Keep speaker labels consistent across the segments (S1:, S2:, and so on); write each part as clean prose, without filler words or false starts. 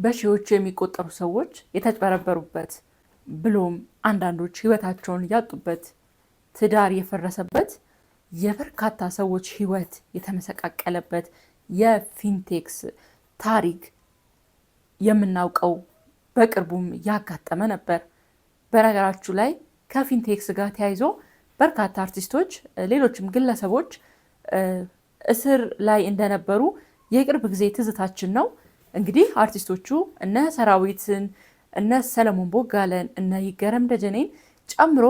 S1: በሺዎች የሚቆጠሩ ሰዎች የተጭበረበሩበት ብሎም አንዳንዶች ህይወታቸውን ያጡበት ትዳር የፈረሰበት የበርካታ ሰዎች ህይወት የተመሰቃቀለበት የፊንቴክስ ታሪክ የምናውቀው በቅርቡም ያጋጠመ ነበር። በነገራችሁ ላይ ከፊንቴክስ ጋር ተያይዞ በርካታ አርቲስቶች ሌሎችም ግለሰቦች እስር ላይ እንደነበሩ የቅርብ ጊዜ ትዝታችን ነው። እንግዲህ አርቲስቶቹ እነ ሰራዊትን እነ ሰለሞን ቦጋለን እነ ይገረም ደጀኔን ጨምሮ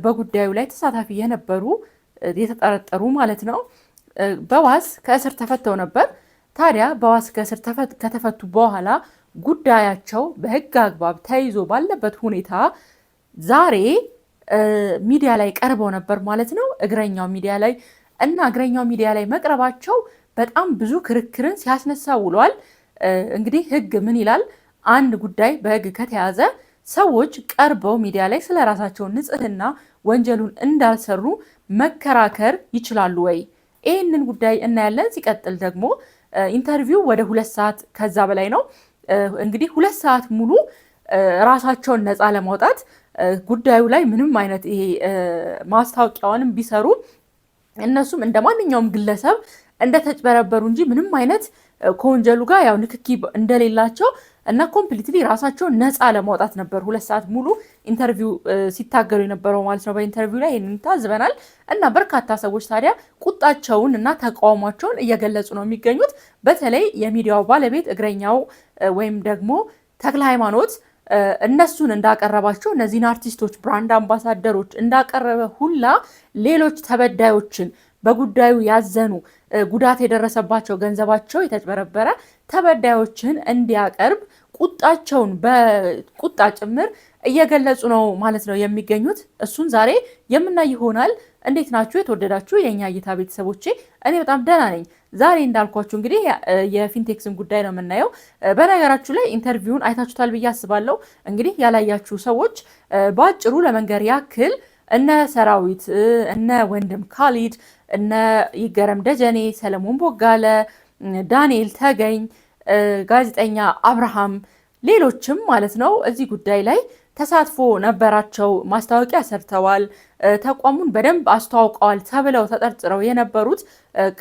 S1: በጉዳዩ ላይ ተሳታፊ የነበሩ የተጠረጠሩ ማለት ነው በዋስ ከእስር ተፈተው ነበር። ታዲያ በዋስ ከእስር ከተፈቱ በኋላ ጉዳያቸው በህግ አግባብ ተይዞ ባለበት ሁኔታ ዛሬ ሚዲያ ላይ ቀርበው ነበር ማለት ነው። እግረኛው ሚዲያ ላይ እና እግረኛው ሚዲያ ላይ መቅረባቸው በጣም ብዙ ክርክርን ሲያስነሳ ውሏል። እንግዲህ ህግ ምን ይላል? አንድ ጉዳይ በህግ ከተያዘ ሰዎች ቀርበው ሚዲያ ላይ ስለ ራሳቸው ንጽህና ወንጀሉን እንዳልሰሩ መከራከር ይችላሉ ወይ? ይህንን ጉዳይ እናያለን። ሲቀጥል ደግሞ ኢንተርቪው ወደ 2 ሰዓት ከዛ በላይ ነው። እንግዲህ 2 ሰዓት ሙሉ ራሳቸውን ነፃ ለማውጣት ጉዳዩ ላይ ምንም አይነት ይሄ ማስታወቂያውንም ቢሰሩ እነሱም እንደ ማንኛውም ግለሰብ እንደተጭበረበሩ እንጂ ምንም አይነት ከወንጀሉ ጋር ያው ንክኪ እንደሌላቸው እና ኮምፕሊትሊ ራሳቸውን ነፃ ለማውጣት ነበር 2 ሰዓት ሙሉ ኢንተርቪው ሲታገሉ የነበረው ማለት ነው። በኢንተርቪው ላይ ይሄንን ታዝበናል እና በርካታ ሰዎች ታዲያ ቁጣቸውን እና ተቃውሟቸውን እየገለጹ ነው የሚገኙት። በተለይ የሚዲያው ባለቤት እግረኛው ወይም ደግሞ ተክለ ሃይማኖት እነሱን እንዳቀረባቸው እነዚህን አርቲስቶች ብራንድ አምባሳደሮች እንዳቀረበ ሁላ ሌሎች ተበዳዮችን በጉዳዩ ያዘኑ ጉዳት የደረሰባቸው ገንዘባቸው የተጭበረበረ ተበዳዮችን እንዲያቀርብ ቁጣቸውን በቁጣ ጭምር እየገለጹ ነው ማለት ነው የሚገኙት። እሱን ዛሬ የምናይ ይሆናል። እንዴት ናችሁ የተወደዳችሁ የኛ እይታ ቤተሰቦቼ? እኔ በጣም ደህና ነኝ። ዛሬ እንዳልኳችሁ እንግዲህ የፊንቴክስን ጉዳይ ነው የምናየው። በነገራችሁ ላይ ኢንተርቪውን አይታችሁታል ብዬ አስባለሁ። እንግዲህ ያላያችሁ ሰዎች በአጭሩ ለመንገር ያክል እነ ሰራዊት እነ ወንድም ካሊድ እነ ይገረም ደጀኔ፣ ሰለሞን ቦጋለ፣ ዳንኤል ተገኝ፣ ጋዜጠኛ አብርሃም ሌሎችም ማለት ነው እዚህ ጉዳይ ላይ ተሳትፎ ነበራቸው። ማስታወቂያ ሰርተዋል፣ ተቋሙን በደንብ አስተዋውቀዋል ተብለው ተጠርጥረው የነበሩት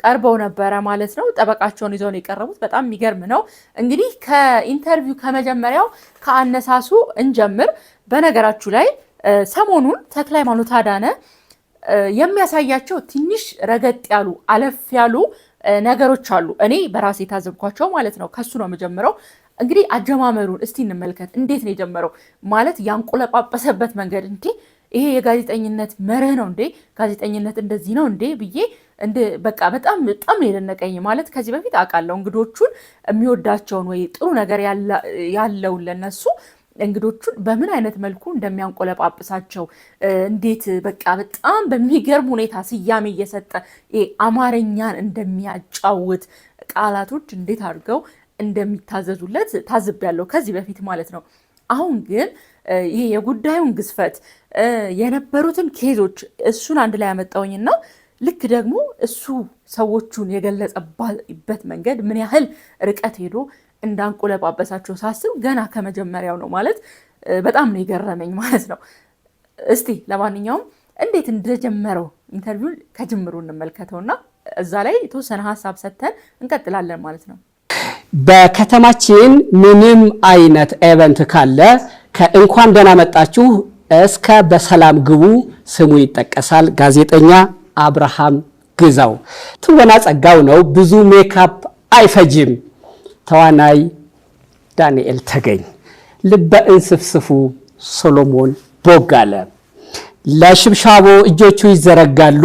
S1: ቀርበው ነበረ ማለት ነው። ጠበቃቸውን ይዘው ነው የቀረቡት። በጣም የሚገርም ነው። እንግዲህ ከኢንተርቪው ከመጀመሪያው ከአነሳሱ እንጀምር። በነገራችሁ ላይ ሰሞኑን ተክለ ሃይማኖት አዳነ የሚያሳያቸው ትንሽ ረገጥ ያሉ አለፍ ያሉ ነገሮች አሉ። እኔ በራሴ የታዘብኳቸው ማለት ነው። ከሱ ነው የምጀምረው። እንግዲህ አጀማመሩን እስቲ እንመልከት። እንዴት ነው የጀመረው? ማለት ያንቆለጳጰሰበት መንገድ እንዴ! ይሄ የጋዜጠኝነት መርህ ነው እንዴ? ጋዜጠኝነት እንደዚህ ነው እንዴ ብዬ በቃ በጣም የደነቀኝ ማለት ከዚህ በፊት አውቃለሁ እንግዶቹን የሚወዳቸውን ወይ ጥሩ ነገር ያለውን ለነሱ እንግዶቹን በምን አይነት መልኩ እንደሚያንቆለጳጵሳቸው እንዴት በቃ በጣም በሚገርም ሁኔታ ስያሜ እየሰጠ አማርኛን እንደሚያጫውት ቃላቶች እንዴት አድርገው እንደሚታዘዙለት ታዝቤያለሁ ከዚህ በፊት ማለት ነው። አሁን ግን ይሄ የጉዳዩን ግዝፈት የነበሩትን ኬዞች እሱን አንድ ላይ ያመጣውኝና ልክ ደግሞ እሱ ሰዎቹን የገለጸበት መንገድ ምን ያህል ርቀት ሄዶ እንዳንቆለጳጰሳቸው ሳስብ ገና ከመጀመሪያው ነው ማለት በጣም ነው የገረመኝ ማለት ነው። እስቲ ለማንኛውም እንዴት እንደጀመረው ኢንተርቪውን ከጅምሩ እንመልከተውና እዛ ላይ የተወሰነ ሀሳብ ሰጥተን እንቀጥላለን ማለት ነው።
S2: በከተማችን ምንም አይነት ኤቨንት ካለ ከእንኳን ደህና መጣችሁ እስከ በሰላም ግቡ ስሙ ይጠቀሳል። ጋዜጠኛ አብርሃም ግዛው ትወና ጸጋው ነው። ብዙ ሜካፕ አይፈጅም። ተዋናይ ዳንኤል ተገኝ፣ ልበ እንስፍስፉ ሰሎሞን ቦጋለ፣ ለሽብሻቦ እጆቹ ይዘረጋሉ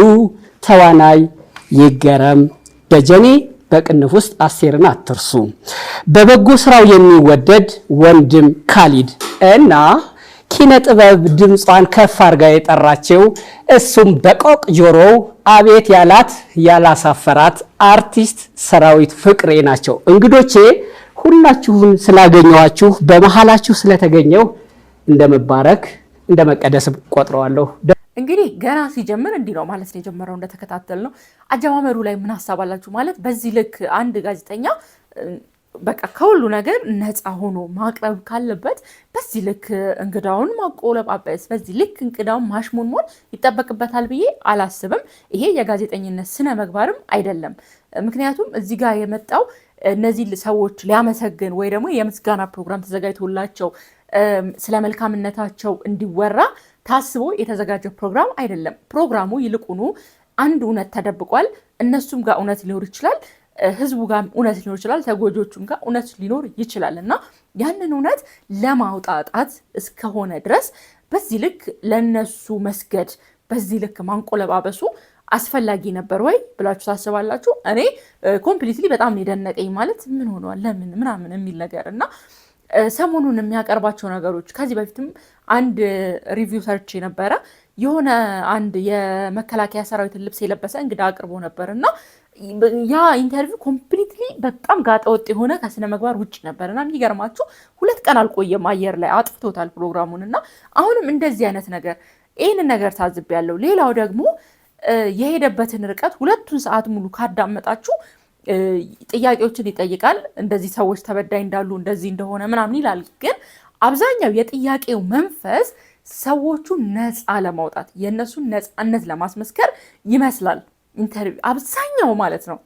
S2: ተዋናይ ይገረም ደጀኔ፣ በቅንፍ ውስጥ አስቴርን አትርሱ፣ በበጎ ስራው የሚወደድ ወንድም ካሊድ እና ኪነ ጥበብ ድምጿን ከፍ አድርጋ የጠራቸው እሱም በቆቅ ጆሮ አቤት ያላት ያላሳፈራት አርቲስት ሰራዊት ፍቅሬ ናቸው። እንግዶቼ ሁላችሁን ስላገኘዋችሁ በመሃላችሁ ስለተገኘው እንደመባረክ እንደመቀደስ ቆጥረዋለሁ።
S1: እንግዲህ ገና ሲጀምር እንዲህ ነው ማለት ነው የጀመረው። እንደተከታተል ነው አጀማመሩ ላይ ምን ሐሳብ አላችሁ ማለት በዚህ ልክ አንድ ጋዜጠኛ በቃ ከሁሉ ነገር ነፃ ሆኖ ማቅረብ ካለበት በዚህ ልክ እንግዳውን ማቆለጳጰስ፣ በዚህ ልክ እንግዳውን ማሽሞንሞን ይጠበቅበታል ብዬ አላስብም። ይሄ የጋዜጠኝነት ስነ ምግባርም አይደለም። ምክንያቱም እዚህ ጋር የመጣው እነዚህ ሰዎች ሊያመሰግን ወይ ደግሞ የምስጋና ፕሮግራም ተዘጋጅቶላቸው ስለ መልካምነታቸው እንዲወራ ታስቦ የተዘጋጀ ፕሮግራም አይደለም። ፕሮግራሙ ይልቁኑ አንድ እውነት ተደብቋል። እነሱም ጋር እውነት ሊኖር ይችላል፣ ህዝቡ ጋር እውነት ሊኖር ይችላል፣ ተጎጆቹም ጋር እውነት ሊኖር ይችላል እና ያንን እውነት ለማውጣጣት እስከሆነ ድረስ በዚህ ልክ ለነሱ መስገድ፣ በዚህ ልክ ማንቆለባበሱ አስፈላጊ ነበር ወይ ብላችሁ ታስባላችሁ? እኔ ኮምፕሊትሊ በጣም ነው የደነቀኝ። ማለት ምን ሆኗል ለምን ምናምን የሚል ነገር እና ሰሞኑን የሚያቀርባቸው ነገሮች ከዚህ በፊትም አንድ ሪቪው ሰርች ነበረ። የሆነ አንድ የመከላከያ ሰራዊትን ልብስ የለበሰ እንግዳ አቅርቦ ነበር እና ያ ኢንተርቪው ኮምፕሊትሊ በጣም ጋጠወጥ የሆነ ከስነ ምግባር ውጭ ነበር እና የሚገርማችሁ 2 ቀን አልቆየም አየር ላይ አጥፍቶታል ፕሮግራሙን። እና አሁንም እንደዚህ አይነት ነገር ይህንን ነገር ታዝቤያለሁ። ሌላው ደግሞ የሄደበትን ርቀት 2 ሰዓት ሙሉ ካዳመጣችሁ ጥያቄዎችን ይጠይቃል። እንደዚህ ሰዎች ተበዳይ እንዳሉ እንደዚህ እንደሆነ ምናምን ይላል። ግን አብዛኛው የጥያቄው መንፈስ ሰዎቹ ነፃ ለማውጣት የእነሱን ነፃነት ለማስመስከር ይመስላል ኢንተርቪው አብዛኛው ማለት ነው።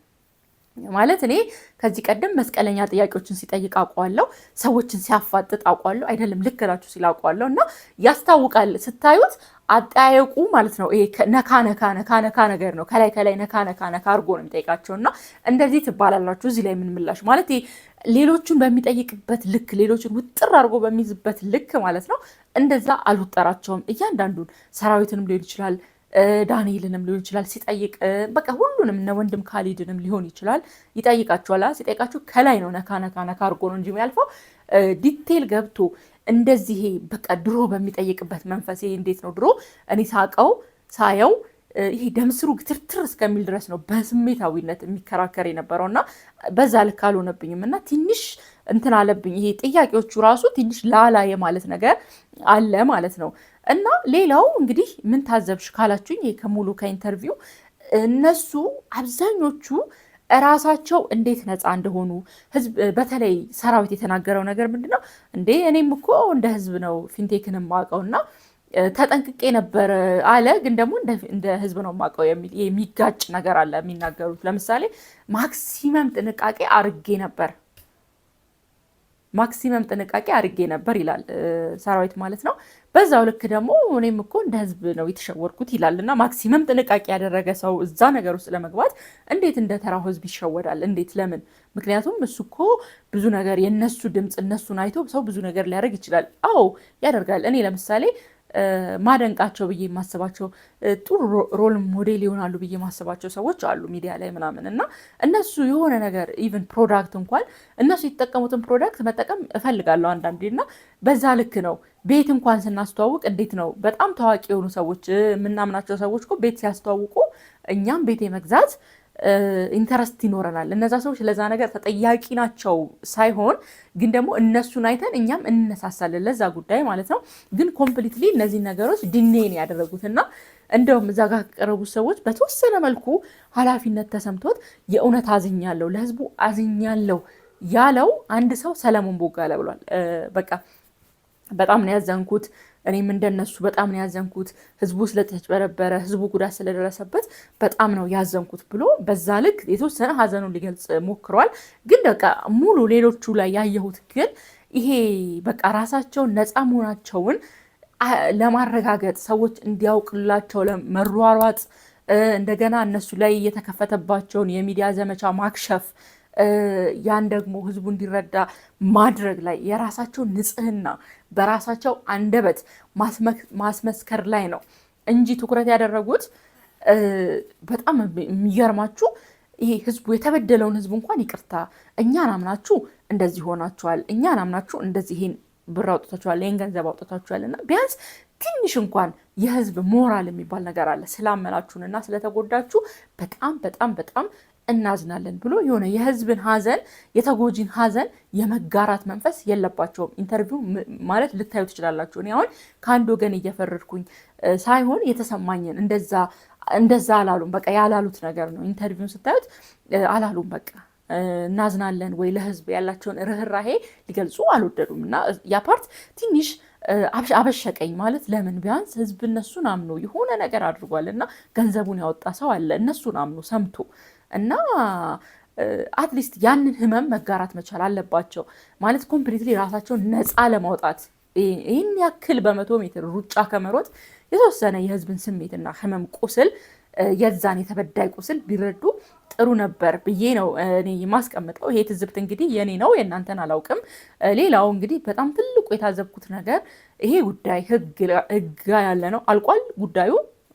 S1: ማለት እኔ ከዚህ ቀደም መስቀለኛ ጥያቄዎችን ሲጠይቅ አውቀዋለሁ፣ ሰዎችን ሲያፋጥጥ አውቀዋለሁ። አይደለም ልክ ናችሁ ሲል አውቀዋለሁ። እና ያስታውቃል ስታዩት አጠያየቁ ማለት ነው። ይሄ ነካ ነገር ነው። ከላይ ነካ አድርጎ ነው የሚጠይቃቸው። እና እንደዚህ ትባላላችሁ እዚህ ላይ ምን ምላሽ ማለት ሌሎቹን በሚጠይቅበት ልክ፣ ሌሎችን ውጥር አድርጎ በሚይዝበት ልክ ማለት ነው። እንደዛ አልወጠራቸውም። እያንዳንዱን ሰራዊትንም ሊሆን ይችላል፣ ዳንኤልንም ሊሆን ይችላል ሲጠይቅ፣ በቃ ሁሉንም እነ ወንድም ካሊድንም ሊሆን ይችላል ይጠይቃቸዋል። ሲጠይቃቸው ከላይ ነው ነካ አድርጎ ነው እንጂ የሚያልፈው ዲቴል ገብቶ እንደዚህ በቃ ድሮ በሚጠይቅበት መንፈስ እንዴት ነው ድሮ እኔ ሳየው ይሄ ደምስሩ ግትርትር እስከሚል ድረስ ነው በስሜታዊነት የሚከራከር የነበረው እና በዛ ልክ አልሆነብኝም እና ትንሽ እንትን አለብኝ። ይሄ ጥያቄዎቹ ራሱ ትንሽ ላላ የማለት ነገር አለ ማለት ነው። እና ሌላው እንግዲህ ምን ታዘብሽ ካላችሁኝ ይሄ ከሙሉ ከኢንተርቪው እነሱ አብዛኞቹ ራሳቸው እንዴት ነፃ እንደሆኑ ህዝብ በተለይ ሰራዊት የተናገረው ነገር ምንድነው እንዴ እኔም እኮ እንደ ህዝብ ነው ፊንቴክን ማውቀውና ተጠንቅቄ ነበር አለ። ግን ደግሞ እንደ ህዝብ ነው ማውቀው የሚል የሚጋጭ ነገር አለ የሚናገሩት። ለምሳሌ ማክሲመም ጥንቃቄ አርጌ ነበር ይላል ሰራዊት ማለት ነው። በዛው ልክ ደግሞ እኔም እኮ እንደ ህዝብ ነው የተሸወርኩት ይላል። እና ማክሲመም ጥንቃቄ ያደረገ ሰው እዛ ነገር ውስጥ ለመግባት እንዴት እንደ ተራው ህዝብ ይሸወዳል? እንዴት ለምን? ምክንያቱም እሱ እኮ ብዙ ነገር የነሱ ድምፅ እነሱን አይቶ ሰው ብዙ ነገር ሊያደርግ ይችላል። አዎ ያደርጋል። እኔ ለምሳሌ ማደንቃቸው ብዬ የማስባቸው ጥሩ ሮል ሞዴል ይሆናሉ ብዬ የማስባቸው ሰዎች አሉ ሚዲያ ላይ ምናምን እና እነሱ የሆነ ነገር ኢቨን ፕሮዳክት እንኳን እነሱ የተጠቀሙትን ፕሮዳክት መጠቀም እፈልጋለሁ አንዳንዴ። እና በዛ ልክ ነው ቤት እንኳን ስናስተዋውቅ እንዴት ነው በጣም ታዋቂ የሆኑ ሰዎች የምናምናቸው ሰዎች እኮ ቤት ሲያስተዋውቁ እኛም ቤት የመግዛት ኢንተረስት ይኖረናል። እነዛ ሰዎች ለዛ ነገር ተጠያቂ ናቸው ሳይሆን ግን ደግሞ እነሱን አይተን እኛም እንነሳሳለን ለዛ ጉዳይ ማለት ነው። ግን ኮምፕሊትሊ እነዚህ ነገሮች ድኔን ያደረጉትና እንደውም እዛ ጋር ከቀረቡት ሰዎች በተወሰነ መልኩ ኃላፊነት ተሰምቶት የእውነት አዝኛለሁ፣ ለህዝቡ አዝኛለሁ ያለው አንድ ሰው ሰለሞን ቦጋለ ብሏል። በቃ በጣም ነው ያዘንኩት፣ እኔም እንደነሱ በጣም ነው ያዘንኩት፣ ህዝቡ ስለተጭበረበረ ህዝቡ ጉዳት ስለደረሰበት በጣም ነው ያዘንኩት ብሎ በዛ ልክ የተወሰነ ሀዘኑን ሊገልጽ ሞክሯል። ግን በቃ ሙሉ ሌሎቹ ላይ ያየሁት ግን ይሄ በቃ ራሳቸውን ነፃ መሆናቸውን ለማረጋገጥ ሰዎች እንዲያውቅላቸው ለመሯሯጥ እንደገና እነሱ ላይ የተከፈተባቸውን የሚዲያ ዘመቻ ማክሸፍ ያን ደግሞ ህዝቡ እንዲረዳ ማድረግ ላይ የራሳቸው ንጽህና በራሳቸው አንደበት ማስመስከር ላይ ነው እንጂ ትኩረት ያደረጉት በጣም የሚገርማችሁ ይሄ ህዝቡ የተበደለውን ህዝብ እንኳን ይቅርታ እኛን አምናችሁ እንደዚህ ሆናችኋል፣ እኛን አምናችሁ እንደዚህ ይሄን ብር አውጥታችኋል፣ ይሄን ገንዘብ አውጥታችኋል እና ቢያንስ ትንሽ እንኳን የህዝብ ሞራል የሚባል ነገር አለ። ስላመናችሁንና ስለተጎዳችሁ በጣም በጣም በጣም እናዝናለን ብሎ የሆነ የህዝብን ሀዘን የተጎጂን ሀዘን የመጋራት መንፈስ የለባቸውም። ኢንተርቪው ማለት ልታዩ ትችላላችሁ። እኔ አሁን ከአንድ ወገን እየፈረድኩኝ ሳይሆን የተሰማኝን እንደዛ አላሉም። በቃ ያላሉት ነገር ነው። ኢንተርቪውን ስታዩት አላሉም። በቃ እናዝናለን ወይ ለህዝብ ያላቸውን ርህራሄ ሊገልጹ አልወደዱም እና ያ ፓርት ትንሽ አበሸቀኝ። ማለት ለምን ቢያንስ ህዝብ እነሱን አምኖ የሆነ ነገር አድርጓል እና ገንዘቡን ያወጣ ሰው አለ እነሱን አምኖ ሰምቶ እና አትሊስት ያንን ህመም መጋራት መቻል አለባቸው። ማለት ኮምፕሊትሊ ራሳቸውን ነፃ ለማውጣት ይህን ያክል በ100 ሜትር ሩጫ ከመሮጥ የተወሰነ የህዝብን ስሜትና ህመም ቁስል የዛን የተበዳይ ቁስል ቢረዱ ጥሩ ነበር ብዬ ነው እኔ የማስቀምጠው። ይሄ ትዝብት እንግዲህ የኔ ነው የእናንተን አላውቅም። ሌላው እንግዲህ በጣም ትልቁ የታዘብኩት ነገር ይሄ ጉዳይ ህግ ያለ ነው አልቋል ጉዳዩ።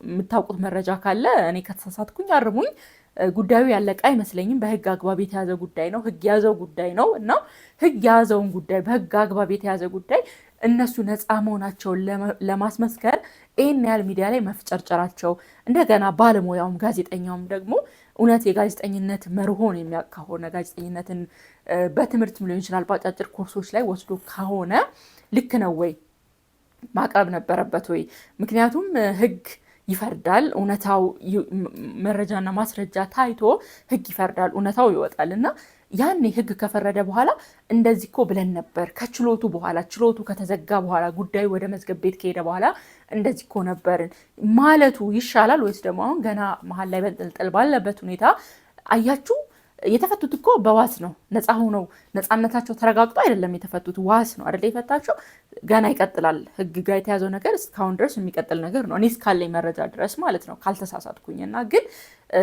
S1: የምታውቁት መረጃ ካለ እኔ ከተሳሳትኩኝ አርሙኝ። ጉዳዩ ያለቀ አይመስለኝም። በህግ አግባብ የተያዘ ጉዳይ ነው፣ ህግ የያዘው ጉዳይ ነው እና ህግ የያዘውን ጉዳይ በህግ አግባብ የተያዘ ጉዳይ እነሱ ነፃ መሆናቸውን ለማስመስከር ይህን ያህል ሚዲያ ላይ መፍጨርጨራቸው፣ እንደገና ባለሙያውም ጋዜጠኛውም ደግሞ እውነት የጋዜጠኝነት መርሆን የሚያውቅ ከሆነ ጋዜጠኝነትን በትምህርት ሊሆን ይችላል በአጫጭር ኮርሶች ላይ ወስዶ ከሆነ ልክ ነው ወይ ማቅረብ ነበረበት ወይ? ምክንያቱም ህግ ይፈርዳል። እውነታው መረጃና ማስረጃ ታይቶ ህግ ይፈርዳል፣ እውነታው ይወጣል እና ያኔ ህግ ከፈረደ በኋላ እንደዚህ እኮ ብለን ነበር ከችሎቱ በኋላ ችሎቱ ከተዘጋ በኋላ ጉዳዩ ወደ መዝገብ ቤት ከሄደ በኋላ እንደዚህ እኮ ነበርን ማለቱ ይሻላል ወይስ ደግሞ አሁን ገና መሀል ላይ በንጥልጥል ባለበት ሁኔታ አያችሁ የተፈቱት እኮ በዋስ ነው። ነፃ ሆነው ነፃነታቸው ተረጋግጦ አይደለም የተፈቱት፣ ዋስ ነው አይደል የፈታቸው። ገና ይቀጥላል። ህግ ጋር የተያዘው ነገር እስካሁን ድረስ የሚቀጥል ነገር ነው፣ እኔ እስካለኝ መረጃ ድረስ ማለት ነው ካልተሳሳትኩኝና። ግን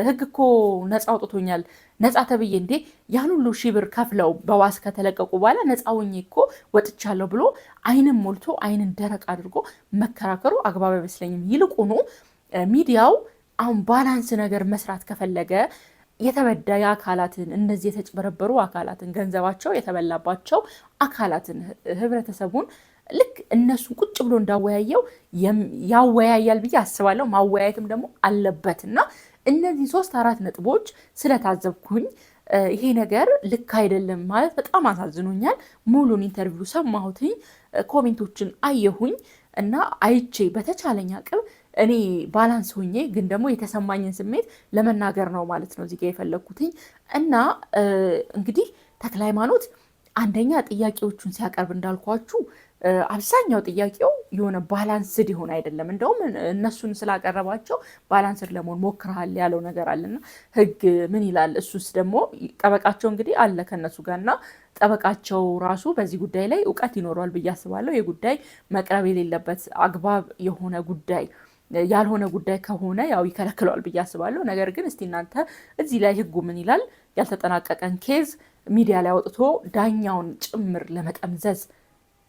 S1: ህግ እኮ ነፃ አውጥቶኛል ነፃ ተብዬ እንዴ ያን ሁሉ ሺህ ብር ከፍለው በዋስ ከተለቀቁ በኋላ ነፃ ሆኜ እኮ ወጥቻለሁ ብሎ አይንን ሞልቶ አይንን ደረቅ አድርጎ መከራከሩ አግባብ አይመስለኝም። ይልቁኑ ሚዲያው አሁን ባላንስ ነገር መስራት ከፈለገ የተበዳይ አካላትን እነዚህ የተጭበረበሩ አካላትን ገንዘባቸው የተበላባቸው አካላትን ህብረተሰቡን ልክ እነሱን ቁጭ ብሎ እንዳወያየው ያወያያል ብዬ አስባለሁ። ማወያየትም ደግሞ አለበት እና እነዚህ 3-4 ነጥቦች ስለታዘብኩኝ ይሄ ነገር ልክ አይደለም ማለት በጣም አሳዝኖኛል። ሙሉን ኢንተርቪው ሰማሁትኝ፣ ኮሜንቶችን አየሁኝ እና አይቼ በተቻለኝ አቅም እኔ ባላንስ ሆኜ ግን ደግሞ የተሰማኝን ስሜት ለመናገር ነው ማለት ነው እዚህ ጋር የፈለግኩትኝ። እና እንግዲህ ተክለሃይማኖት አንደኛ ጥያቄዎቹን ሲያቀርብ እንዳልኳችሁ አብዛኛው ጥያቄው የሆነ ባላንስድ ይሆን አይደለም። እንደውም እነሱን ስላቀረባቸው ባላንስድ ለመሆን ሞክረሃል ያለው ነገር አለና ህግ ምን ይላል? እሱስ ደግሞ ጠበቃቸው እንግዲህ አለ ከነሱ ጋርና ጠበቃቸው ራሱ በዚህ ጉዳይ ላይ እውቀት ይኖረዋል ብዬ አስባለሁ። የጉዳይ መቅረብ የሌለበት አግባብ የሆነ ጉዳይ ያልሆነ ጉዳይ ከሆነ ያው ይከለክለዋል ብዬ አስባለሁ። ነገር ግን እስቲ እናንተ እዚህ ላይ ህጉ ምን ይላል? ያልተጠናቀቀን ኬዝ ሚዲያ ላይ አውጥቶ ዳኛውን ጭምር ለመጠምዘዝ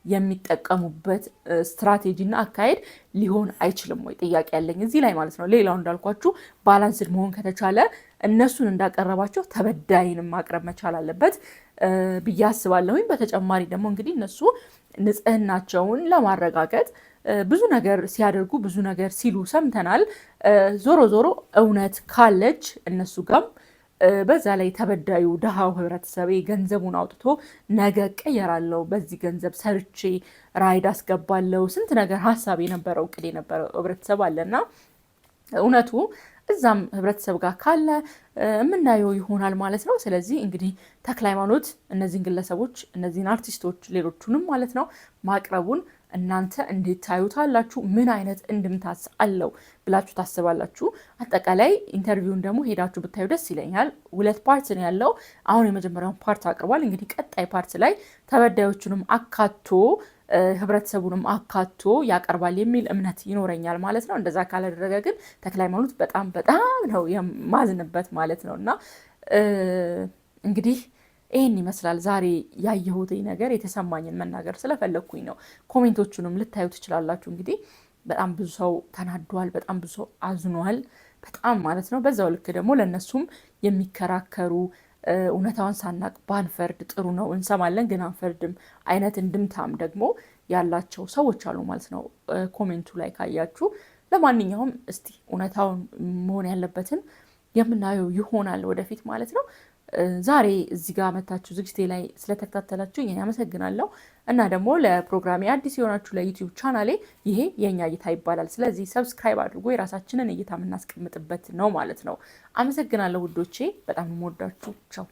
S1: የሚጠቀሙበት ስትራቴጂና አካሄድ ሊሆን አይችልም ወይ? ጥያቄ ያለኝ እዚህ ላይ ማለት ነው። ሌላው እንዳልኳችሁ ባላንስድ መሆን ከተቻለ እነሱን እንዳቀረባቸው ተበዳይንም ማቅረብ መቻል አለበት ብዬ አስባለሁኝ። በተጨማሪ ደግሞ እንግዲህ እነሱ ንጽህናቸውን ለማረጋገጥ ብዙ ነገር ሲያደርጉ ብዙ ነገር ሲሉ ሰምተናል። ዞሮ ዞሮ እውነት ካለች እነሱ ጋም በዛ ላይ ተበዳዩ ድሃው ህብረተሰብ ገንዘቡን አውጥቶ ነገ ቀየራለው በዚህ ገንዘብ ሰርቼ ራይድ አስገባለው ስንት ነገር ሀሳብ የነበረው እቅድ የነበረው ህብረተሰብ አለና እውነቱ እዛም ህብረተሰብ ጋር ካለ የምናየው ይሆናል ማለት ነው። ስለዚህ እንግዲህ ተክለሃይማኖት እነዚህን ግለሰቦች እነዚህን አርቲስቶች ሌሎቹንም ማለት ነው ማቅረቡን እናንተ እንዴት ታዩታላችሁ? ምን አይነት እንድምታስ አለው ብላችሁ ታስባላችሁ? አጠቃላይ ኢንተርቪውን ደግሞ ሄዳችሁ ብታዩ ደስ ይለኛል። 2 ፓርት ነው ያለው። አሁን የመጀመሪያውን ፓርት አቅርቧል። እንግዲህ ቀጣይ ፓርት ላይ ተበዳዮቹንም አካቶ ህብረተሰቡንም አካቶ ያቀርባል የሚል እምነት ይኖረኛል ማለት ነው። እንደዛ ካላደረገ ግን ተክለሃይማኖት በጣም ነው የማዝንበት ማለት ነው። እና እንግዲህ ይህን ይመስላል ዛሬ ያየሁት ነገር። የተሰማኝን መናገር ስለፈለግኩኝ ነው። ኮሜንቶቹንም ልታዩ ትችላላችሁ። እንግዲህ በጣም ብዙ ሰው ተናዷል፣ በጣም ብዙ ሰው አዝኗል፣ በጣም ማለት ነው። በዛው ልክ ደግሞ ለእነሱም የሚከራከሩ እውነታውን ሳናቅ ባንፈርድ ጥሩ ነው፣ እንሰማለን ግን አንፈርድም አይነት እንድምታም ደግሞ ያላቸው ሰዎች አሉ ማለት ነው ኮሜንቱ ላይ ካያችሁ። ለማንኛውም እስቲ እውነታውን መሆን ያለበትን የምናየው ይሆናል ወደፊት ማለት ነው። ዛሬ እዚህ ጋር መታችሁ ዝግጅቴ ላይ ስለተከታተላችሁ እኔ አመሰግናለሁ። እና ደግሞ ለፕሮግራሜ አዲስ የሆናችሁ ለዩቲዩብ ቻናሌ ይሄ የኛ እይታ ይባላል። ስለዚህ ሰብስክራይብ አድርጎ የራሳችንን እይታ የምናስቀምጥበት ነው ማለት ነው። አመሰግናለሁ ውዶቼ፣ በጣም የምወዳችሁ። ቻው